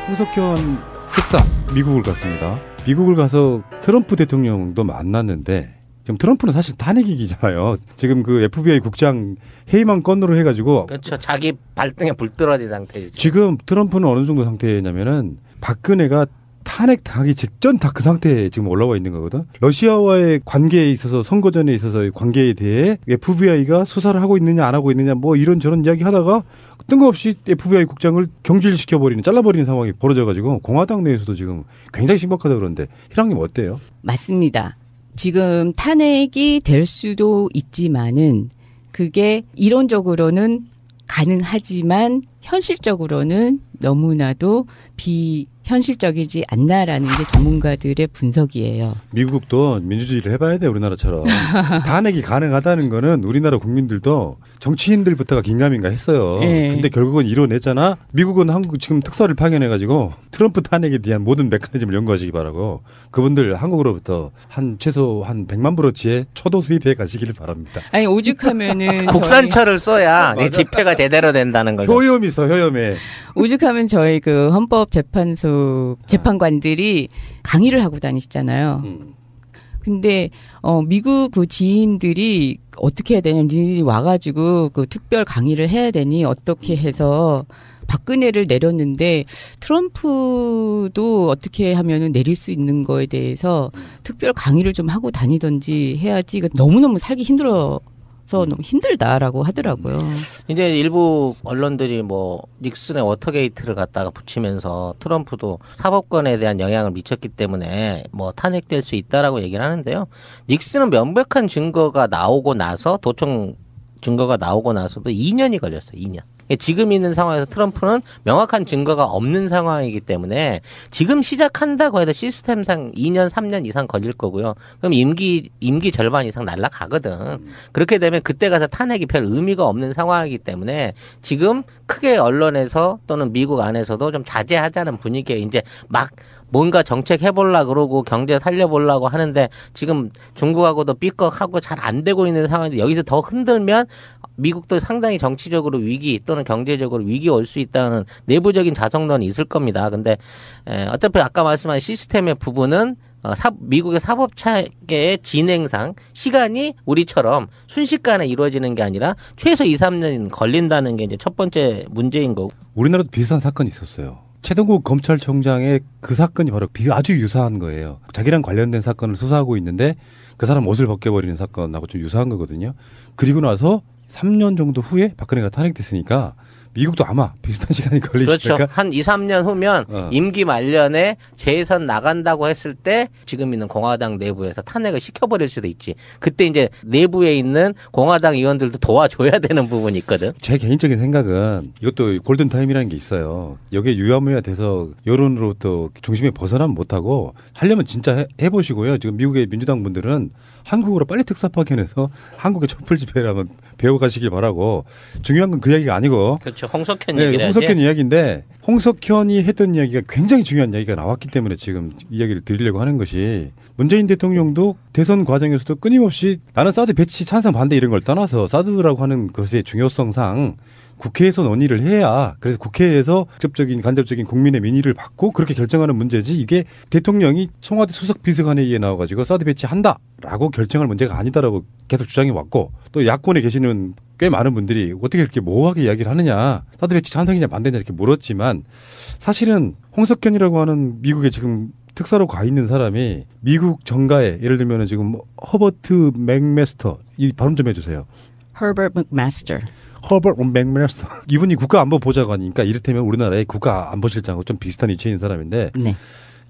홍석현 특사 미국을 갔습니다. 미국을 가서 트럼프 대통령도 만났는데 지금 트럼프는 사실 탄핵이기잖아요. 지금 그 FBI 국장 해임안 건으로 해가지고 그렇죠. 자기 발등에 불 떨어진 상태죠. 지금 트럼프는 어느 정도 상태냐면은 박근혜가 탄핵 당하기 직전 다 그 상태에 지금 올라와 있는 거거든. 러시아와의 관계에 있어서 선거 전에 있어서의 관계에 대해 FBI가 수사를 하고 있느냐 안 하고 있느냐 뭐 이런저런 이야기 하다가 뜬금없이 FBI 국장을 경질시켜버리는 잘라버리는 상황이 벌어져가지고 공화당 내에서도 지금 굉장히 심각하다 그러는데 희랑님 어때요? 맞습니다. 지금 탄핵이 될 수도 있지만은 그게 이론적으로는 가능하지만 현실적으로는 너무나도 비현실적이지 않나라는 게 전문가들의 분석이에요. 미국도 민주주의를 해봐야 돼 우리나라처럼. 탄핵이 가능하다는 거는 우리나라 국민들도 정치인들부터가 긴가민가 했어요. 네. 근데 결국은 이뤄냈잖아. 미국은 한국 지금 특사를 파견해가지고 트럼프 탄핵에 대한 모든 메커니즘을 연구하시기 바라고 그분들 한국으로부터 최소 한 100만 브로치의 초도 수입해 가시기를 바랍니다. 아니 오죽하면은 국산철을 써야 집회가 제대로 된다는 거죠. 효염이 있어 효염에. 오죽하면 저희 그 헌법재판소 재판관들이 강의를 하고 다니시잖아요. 근데 미국 그 지인들이 어떻게 해야 되냐, 니들이 와가지고 그 특별 강의를 해야 되니 어떻게 해서 박근혜를 내렸는데 트럼프도 어떻게 하면은 내릴 수 있는 거에 대해서 특별 강의를 좀 하고 다니던지 해야지. 너무너무 살기 힘들어서 너무 힘들다라고 하더라고요. 이제 일부 언론들이 뭐 닉슨의 워터게이트를 갖다가 붙이면서 트럼프도 사법권에 대한 영향을 미쳤기 때문에 뭐 탄핵될 수 있다라고 얘기를 하는데요. 닉슨은 명백한 증거가 나오고 나서 도청 증거가 나오고 나서도 2년이 걸렸어요. 2년. 지금 있는 상황에서 트럼프는 명확한 증거가 없는 상황이기 때문에 지금 시작한다고 해도 시스템상 2년, 3년 이상 걸릴 거고요. 그럼 임기 절반 이상 날아가거든. 그렇게 되면 그때 가서 탄핵이 별 의미가 없는 상황이기 때문에 지금 크게 언론에서 또는 미국 안에서도 좀 자제하자는 분위기에 이제 막 뭔가 정책 해보려고 그러고 경제 살려보려고 하는데 지금 중국하고도 삐걱하고 잘 안 되고 있는 상황인데 여기서 더 흔들면 미국도 상당히 정치적으로 위기 또는 경제적으로 위기 올 수 있다는 내부적인 자성론이 있을 겁니다. 근데 어차피 아까 말씀한 시스템의 부분은 미국의 사법체계의 진행상 시간이 우리처럼 순식간에 이루어지는 게 아니라 최소 2, 3년 걸린다는 게 이제 첫 번째 문제인 거고. 우리나라도 비슷한 사건이 있었어요. 최동국 검찰총장의 그 사건이 바로 아주 유사한 거예요. 자기랑 관련된 사건을 수사하고 있는데 그 사람 옷을 벗겨버리는 사건하고 좀 유사한 거거든요. 그리고 나서 3년 정도 후에 박근혜가 탄핵됐으니까 미국도 아마 비슷한 시간이 걸리지 않을까? 그렇죠. 한 2, 3년 후면 임기 말년에 재선 나간다고 했을 때 지금 있는 공화당 내부에서 탄핵을 시켜버릴 수도 있지. 그때 이제 내부에 있는 공화당 의원들도 도와줘야 되는 부분이 있거든. 제 개인적인 생각은 이것도 골든타임이라는 게 있어요. 여기에 유야무야 돼서 여론으로부터 중심에 벗어나면 못하고 하려면 진짜 해보시고요. 지금 미국의 민주당 분들은 한국으로 빨리 특사 파견해서 한국의 촛불 집회를 한번 배워가시길 바라고. 중요한 건 그 이야기가 아니고. 그렇죠. 홍석현 네, 얘기를 홍석현 해야지. 이야기인데 홍석현이 했던 이야기가 굉장히 중요한 이야기가 나왔기 때문에 지금 이야기를 드리려고 하는 것이 문재인 대통령도 대선 과정에서도 끊임없이 나는 사드 배치 찬성 반대 이런 걸 떠나서 사드라고 하는 것의 중요성상 국회에서 논의를 해야 그래서 국회에서 직접적인 간접적인 국민의 민의를 받고 그렇게 결정하는 문제지 이게 대통령이 청와대 수석비서관회의에 나와가지고 사드 배치한다라고 결정할 문제가 아니다라고 계속 주장해 왔고 또 야권에 계시는 꽤 많은 분들이 어떻게 이렇게 모호하게 이야기를 하느냐 사드 배치 찬성이냐 반대냐 이렇게 물었지만 사실은 홍석현이라고 하는 미국에 지금 특사로 가 있는 사람이 미국 정가에 예를 들면 지금 허버트 맥메스터 이 발음 좀 해주세요. Herbert McMaster. 허버트 맥메스터 이분이 국가안보보좌관이니까 이를테면 우리나라의 국가안보실장하고 좀 비슷한 위치에 있는 사람인데 네.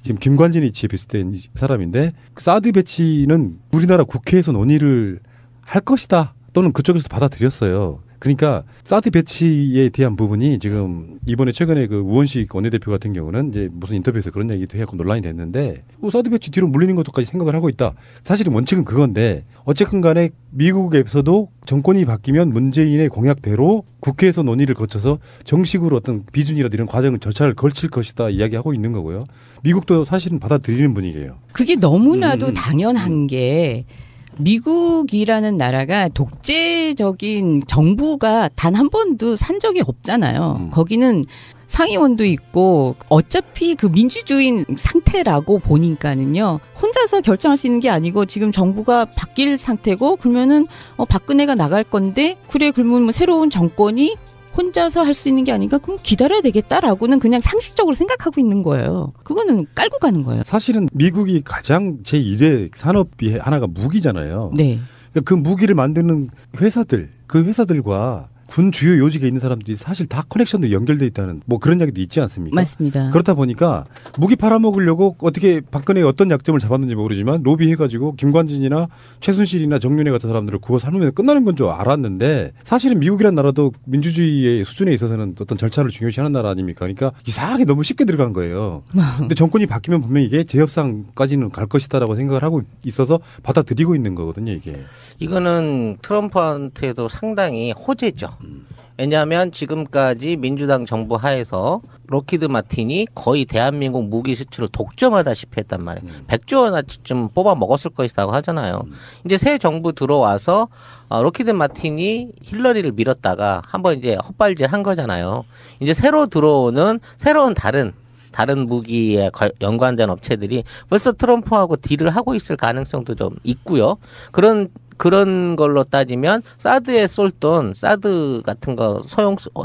지금 김관진 위치에 비슷한 사람인데 사드 배치는 우리나라 국회에서 논의를 할 것이다 또는 그쪽에서 받아들였어요. 그러니까 사드 배치에 대한 부분이 지금 이번에 최근에 그 우원식 원내대표 같은 경우는 이제 무슨 인터뷰에서 그런 얘기도 해갖고 논란이 됐는데 사드 배치 뒤로 물리는 것도까지 생각을 하고 있다. 사실은 원칙은 그건데 어쨌든 간에 미국에서도 정권이 바뀌면 문재인의 공약대로 국회에서 논의를 거쳐서 정식으로 어떤 비준이라든지 이런 과정을 절차를 걸칠 것이다 이야기하고 있는 거고요. 미국도 사실은 받아들이는 분위기예요. 그게 너무나도 당연한 게 미국이라는 나라가 독재적인 정부가 단 한 번도 산 적이 없잖아요. 거기는 상위원도 있고 어차피 그 민주주의 상태라고 보니까는요. 혼자서 결정할 수 있는 게 아니고 지금 정부가 바뀔 상태고 그러면은 박근혜가 나갈 건데 그래 그러면 뭐 새로운 정권이 혼자서 할 수 있는 게 아닌가? 그럼 기다려야 되겠다라고는 그냥 상식적으로 생각하고 있는 거예요. 그거는 깔고 가는 거예요. 사실은 미국이 가장 제1의 산업이 하나가 무기잖아요. 네. 그러니까 그 무기를 만드는 회사들, 그 회사들과 군 주요 요직에 있는 사람들이 사실 다 커넥션도 연결돼 있다는 뭐 그런 이야기도 있지 않습니까? 맞습니다. 그렇다 보니까 무기 팔아먹으려고 어떻게 박근혜가 어떤 약점을 잡았는지 모르지만 로비해가지고 김관진이나 최순실이나 정윤회 같은 사람들을 그거 삼으면 끝나는 건 줄 알았는데 사실은 미국이란 나라도 민주주의의 수준에 있어서는 어떤 절차를 중요시하는 나라 아닙니까? 그러니까 이상하게 너무 쉽게 들어간 거예요. 근데 정권이 바뀌면 분명히 이게 재협상까지는 갈 것이다라고 생각을 하고 있어서 받아들이고 있는 거거든요, 이게. 이거는 트럼프한테도 상당히 호재죠. 왜냐하면 지금까지 민주당 정부 하에서 록히드 마틴이 거의 대한민국 무기 수출을 독점하다시피 했단 말이에요. 100조 원어치쯤 뽑아 먹었을 것이라고 하잖아요. 이제 새 정부 들어와서 록히드 마틴이 힐러리를 밀었다가 한번 이제 헛발질 한 거잖아요. 이제 새로 들어오는 새로운 다른 무기에 연관된 업체들이 벌써 트럼프하고 딜을 하고 있을 가능성도 좀 있고요. 그런 걸로 따지면 사드에 쏠 돈, 사드 같은 거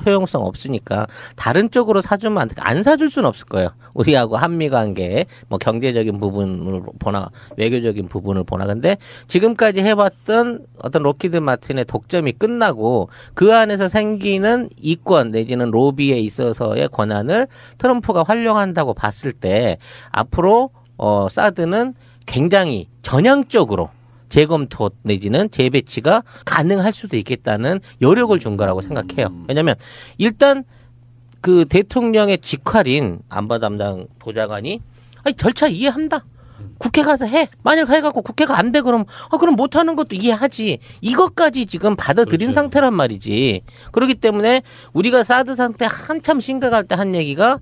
효용성 없으니까 다른 쪽으로 사주면 안 사줄 수는 없을 거예요. 우리하고 한미 관계에 뭐 경제적인 부분을 보나 외교적인 부분을 보나. 근데 지금까지 해봤던 어떤 록히드 마틴의 독점이 끝나고 그 안에서 생기는 이권 내지는 로비에 있어서의 권한을 트럼프가 활용한다고 봤을 때 앞으로 사드는 굉장히 전향적으로 재검토 내지는 재배치가 가능할 수도 있겠다는 여력을 준 거라고 생각해요. 왜냐하면 일단 그 대통령의 직할인 안보 담당 보좌관이 아니, 절차 이해한다. 국회 가서 해. 만약 해갖고 국회가 안 돼 그럼 그럼 못하는 것도 이해하지. 이것까지 지금 받아들인 그렇죠. 상태란 말이지. 그렇기 때문에 우리가 사드 상태 한참 심각할 때 한 얘기가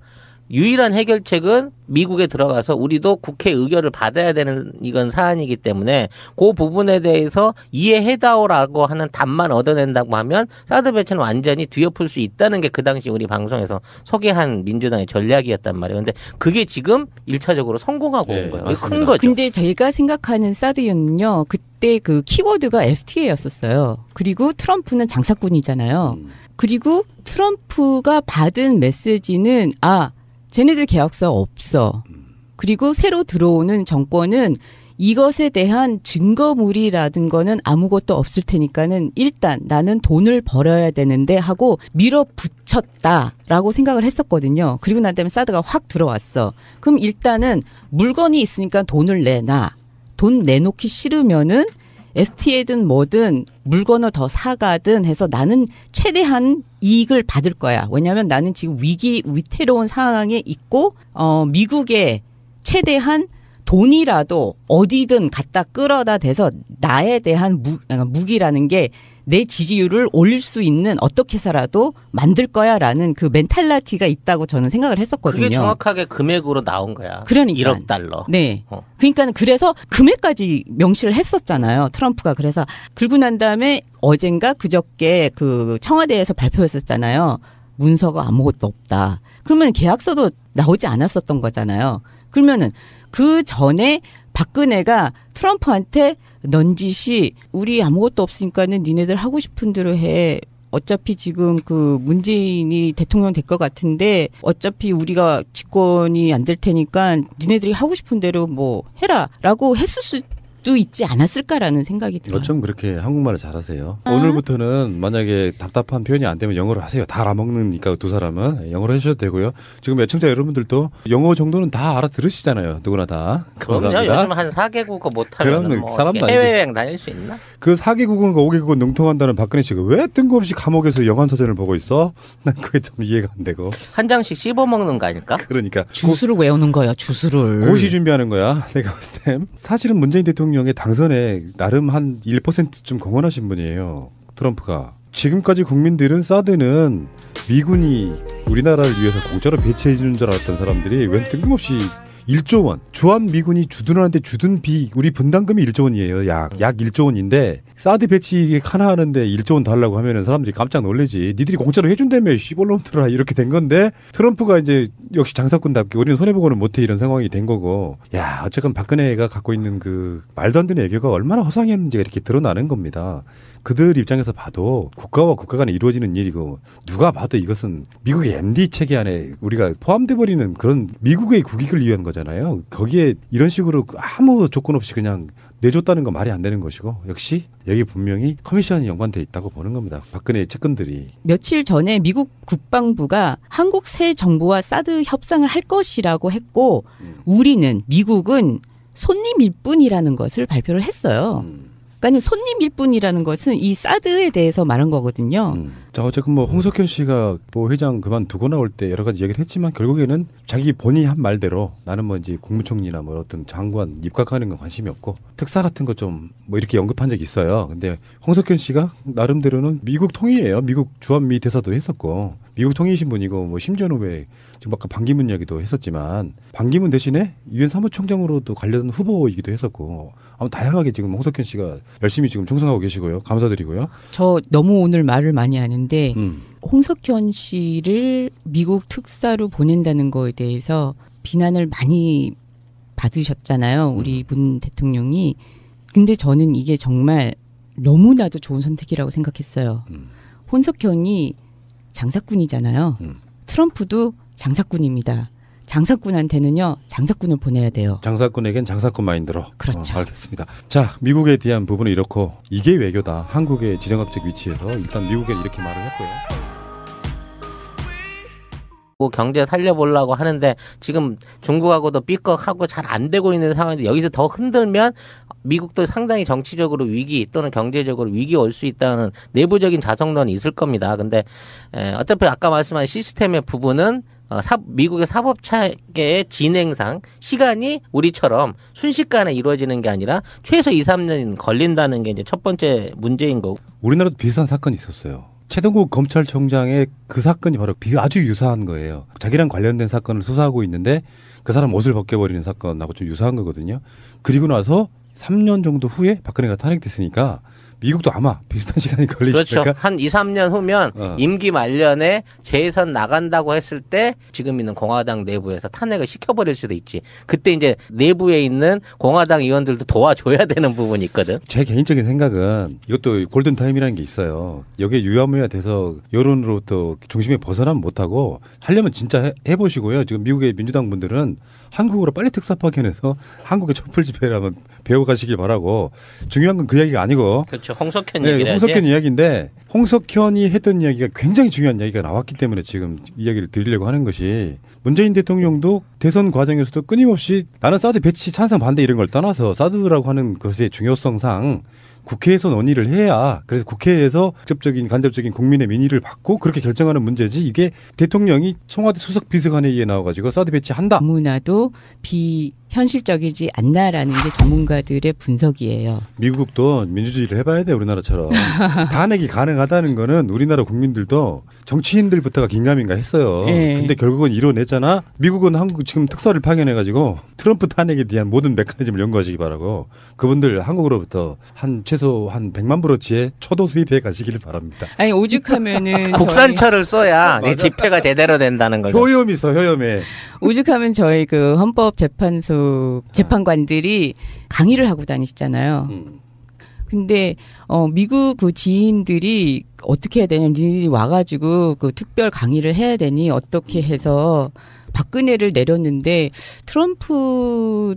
유일한 해결책은 미국에 들어가서 우리도 국회 의결을 받아야 되는 이건 사안이기 때문에 그 부분에 대해서 이해해다오라고 하는 답만 얻어낸다고 하면 사드 배치는 완전히 뒤엎을 수 있다는 게 그 당시 우리 방송에서 소개한 민주당의 전략이었단 말이에요. 근데 그게 지금 1차적으로 성공하고 온 거예요. 큰 거죠. 근데 제가 생각하는 사드는요. 그때 그 키워드가 FTA였었어요. 그리고 트럼프는 장사꾼이잖아요. 그리고 트럼프가 받은 메시지는 쟤네들 계약서 없어. 그리고 새로 들어오는 정권은 이것에 대한 증거물이라든 거는 아무것도 없을 테니까는 일단 나는 돈을 벌어야 되는데 하고 밀어붙였다라고 생각을 했었거든요. 그리고 난 다음에 사드가 확 들어왔어. 그럼 일단은 물건이 있으니까 돈을 내놔. 돈 내놓기 싫으면은 FTA든 뭐든 물건을 더 사가든 해서 나는 최대한 이익을 받을 거야. 왜냐하면 나는 지금 위태로운 상황에 있고 미국에 최대한 돈이라도 어디든 갖다 끌어다 대서 나에 대한 무기라는 게 내 지지율을 올릴 수 있는 어떻게 해서라도 만들 거야라는 그 멘탈리티가 있다고 저는 생각을 했었거든요. 그게 정확하게 금액으로 나온 거야. 그러니까 1억 달러. 네. 그러니까 그래서 금액까지 명시를 했었잖아요. 트럼프가. 그래서 그러고 난 다음에 어젠가 그저께 그 청와대에서 발표했었잖아요. 문서가 아무것도 없다. 그러면 계약서도 나오지 않았었던 거잖아요. 그러면은 그 전에 박근혜가 트럼프한테 넌지시 우리 아무것도 없으니까는 니네들 하고 싶은 대로 해. 어차피 지금 그 문재인이 대통령 될 것 같은데 어차피 우리가 집권이 안 될 테니까 니네들이 하고 싶은 대로 뭐 해라라고 했을 수도 있지 않았을까라는 생각이 들어요. 어쩜 그렇게 한국말을 잘하세요? 오늘부터는 만약에 답답한 표현이 안 되면 영어로 하세요. 다 알아먹으니까 두 사람은 영어로 해주셔도 되고요. 지금 애청자 여러분들도 영어 정도는 다 알아들으시잖아요. 누구나 다. 그럼요. 감사합니다. 요즘 한 4개국어 못하면 그러면 뭐 사람도 해외여행 다닐 수 있나? 그 4개국어인가 5개국어 능통한다는 박근혜 씨가 왜 뜬금없이 감옥에서 영안사전을 보고 있어? 난 그게 좀 이해가 안 되고. 한 장씩 씹어먹는 거 아닐까? 그러니까. 주술을 외우는 거야. 주술을. 고시 준비하는 거야. 내가 봤을 땐. 사실은 문재인 대통령의 당선에 나름 한 1%쯤 공헌하신 분이에요. 트럼프가. 지금까지 국민들은 사드는 미군이 우리나라를 위해서 공짜로 배치해 주는 줄 알았던 사람들이 웬 뜬금없이 1조 원. 주한 미군이 주둔하는데 주둔 비 우리 분담금이 1조 원이에요. 약 1조 원인데 사드 배치 하나 하는데 1조 원 달라고 하면은 사람들이 깜짝 놀라지. 니들이 공짜로 해준다며 시골놈들아 이렇게 된 건데 트럼프가 이제 역시 장사꾼답게 우리는 손해보고는 못해 이런 상황이 된 거고. 야 어쨌건 박근혜가 갖고 있는 그 말도 안 되는 애교가 얼마나 허상했는지가 이렇게 드러나는 겁니다. 그들 입장에서 봐도 국가와 국가 간에 이루어지는 일이고 누가 봐도 이것은 미국의 MD 체계 안에 우리가 포함돼 버리는 그런 미국의 국익을 위한 거잖아요. 거기에 이런 식으로 아무 조건 없이 그냥 내줬다는 건 말이 안 되는 것이고 역시 여기 분명히 커미션이 연관돼 있다고 보는 겁니다. 박근혜의 측근들이. 며칠 전에 미국 국방부가 한국 새 정부와 사드 협상을 할 것이라고 했고 우리는 미국은 손님일 뿐이라는 것을 발표를 했어요. 그러니까 손님일 뿐이라는 것은 이 사드에 대해서 말한 거거든요. 자 어쨌든 뭐 홍석현 씨가 뭐 회장 그만두고 나올 때 여러 가지 얘기를 했지만 결국에는 자기 본인이 한 말대로 나는 뭐 이제 국무총리나 뭐 어떤 장관 입각하는 건 관심이 없고 특사 같은 거 좀 뭐 이렇게 언급한 적이 있어요. 근데 홍석현 씨가 나름대로는 미국 통이에요. 미국 주한미 대사도 했었고 미국 통이신 분이고 뭐 심지어는 왜 지금 아까 반기문 이야기도 했었지만 반기문 대신에 유엔 사무총장으로도 관련 후보이기도 했었고 아무 다양하게 지금 홍석현 씨가 열심히 지금 충성하고 계시고요. 감사드리고요. 저 너무 오늘 말을 많이 하는데 홍석현 씨를 미국 특사로 보낸다는 거에 대해서 비난을 많이 받으셨잖아요. 우리 문 대통령이. 근데 저는 이게 정말 너무나도 좋은 선택이라고 생각했어요. 홍석현이 장사꾼이잖아요. 트럼프도 장사꾼입니다. 장사꾼한테는요. 장사꾼을 보내야 돼요. 장사꾼에겐 장사꾼 마인드로. 그렇죠. 알겠습니다. 자 미국에 대한 부분은 이렇고 이게 외교다. 한국의 지정학적 위치에서 일단 미국에 이렇게 말을 했고요. 경제 살려보려고 하는데 지금 중국하고도 삐걱하고 잘 안 되고 있는 상황인데 여기서 더 흔들면 미국도 상당히 정치적으로 위기 또는 경제적으로 위기 올 수 있다는 내부적인 자성론이 있을 겁니다. 근데 어차피 아까 말씀한 시스템의 부분은 미국의 사법체계의 진행상 시간이 우리처럼 순식간에 이루어지는 게 아니라 최소 2, 3년 걸린다는 게 이제 첫 번째 문제인 거고. 우리나라도 비슷한 사건이 있었어요. 최동국 검찰총장의 그 사건이 바로 아주 유사한 거예요. 자기랑 관련된 사건을 수사하고 있는데 그 사람 옷을 벗겨버리는 사건하고 좀 유사한 거거든요. 그리고 나서 3년 정도 후에 박근혜가 탄핵됐으니까 미국도 아마 비슷한 시간이 걸리지 않을까? 그렇죠. 한 2, 3년 후면 임기 말년에 재선 나간다고 했을 때 지금 있는 공화당 내부에서 탄핵을 시켜버릴 수도 있지. 그때 이제 내부에 있는 공화당 의원들도 도와줘야 되는 부분이 있거든. 제 개인적인 생각은 이것도 골든타임이라는 게 있어요. 여기에 유야무야 돼서 여론으로부터 중심에 벗어나면 못하고 하려면 진짜 해보시고요. 지금 미국의 민주당 분들은 한국으로 빨리 특사 파견해서 한국의 촛불 집회를 한번 배워가시길 바라고 중요한 건 그 이야기가 아니고 그렇죠. 홍석현 얘기를 홍석현 이야기인데 홍석현이 했던 이야기가 굉장히 중요한 이야기가 나왔기 때문에 지금 이야기를 드리려고 하는 것이 문재인 대통령도 대선 과정에서도 끊임없이 나는 사드 배치 찬성 반대 이런 걸 떠나서 사드라고 하는 것의 중요성상 국회에서 논의를 해야 그래서 국회에서 직접적인 간접적인 국민의 민의를 받고 그렇게 결정하는 문제지 이게 대통령이 청와대 수석 비서관회의에 나와가지고 사드 배치한다. 너무나도 비현실적이지 않나라는 게 전문가들의 분석이에요. 미국도 민주주의를 해봐야 돼 우리나라처럼. 탄핵이 가능하다는 거는 우리나라 국민들도 정치인들부터가 긴가민가 했어요. 네. 근데 결국은 이뤄냈잖아. 미국은 한국 지금 특사를 파견해가지고 트럼프 탄핵에 대한 모든 메커니즘을 연구하시기 바라고 그분들 한국으로부터 최소 한 100만 브로치의 초도 수입해 가시길 바랍니다. 아니 오죽하면은 국산철을 써야 집회가 제대로 된다는 거죠. 효염이 있어 효염에. 오죽하면 저희 그 헌법재판소 재판관들이 강의를 하고 다니시잖아요. 근데 미국 그 지인들이 어떻게 해야 되냐, 니들이 와가지고 그 특별 강의를 해야 되니 어떻게 해서 박근혜를 내렸는데 트럼프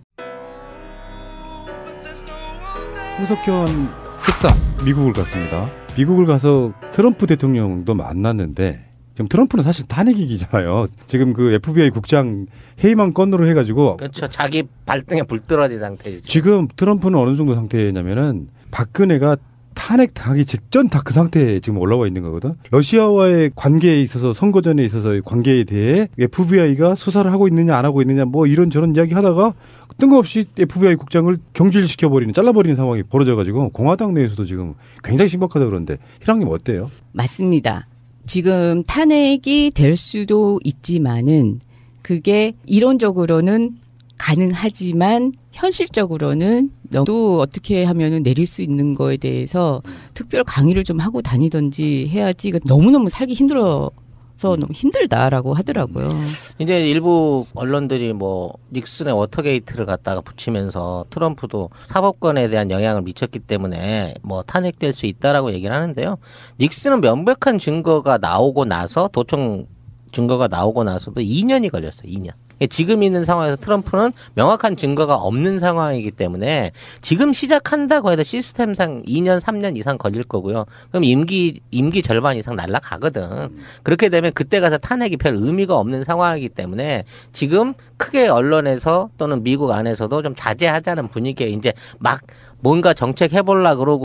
홍석현 특사 미국을 갔습니다. 미국을 가서 트럼프 대통령도 만났는데 지금 트럼프는 사실 탄핵이기잖아요. 지금 그 FBI 국장 해임안 건으로 해가지고 그렇죠. 자기 발등에 불 떨어진 상태죠. 지금 트럼프는 어느 정도 상태냐면은 박근혜가 탄핵 당하기 직전 다 그 상태에 지금 올라와 있는 거거든. 러시아와의 관계에 있어서 선거전에 있어서의 관계에 대해 FBI가 수사를 하고 있느냐 안 하고 있느냐 뭐 이런저런 이야기 하다가 뜬금없이 FBI 국장을 경질시켜버리는 잘라버리는 상황이 벌어져가지고 공화당 내에서도 지금 굉장히 심각하다 그러는데 희랑님 어때요? 맞습니다. 지금 탄핵이 될 수도 있지만은 그게 이론적으로는 가능하지만 현실적으로는 또 어떻게 하면은 내릴 수 있는 거에 대해서 특별 강의를 좀 하고 다니든지 해야지. 이거 너무너무 살기 힘들어서 너무 힘들다라고 하더라고요. 이제 일부 언론들이 뭐 닉슨의 워터게이트를 갖다가 붙이면서 트럼프도 사법권에 대한 영향을 미쳤기 때문에 뭐 탄핵될 수 있다라고 얘기를 하는데요. 닉슨은 명백한 증거가 나오고 나서 도청 증거가 나오고 나서도 2년이 걸렸어요. 2년. 지금 있는 상황에서 트럼프는 명확한 증거가 없는 상황이기 때문에 지금 시작한다고 해도 시스템상 2년, 3년 이상 걸릴 거고요. 그럼 임기 절반 이상 날아가거든. 그렇게 되면 그때 가서 탄핵이 별 의미가 없는 상황이기 때문에 지금 크게 언론에서 또는 미국 안에서도 좀 자제하자는 분위기에 이제 막 뭔가 정책 해보려고 그러고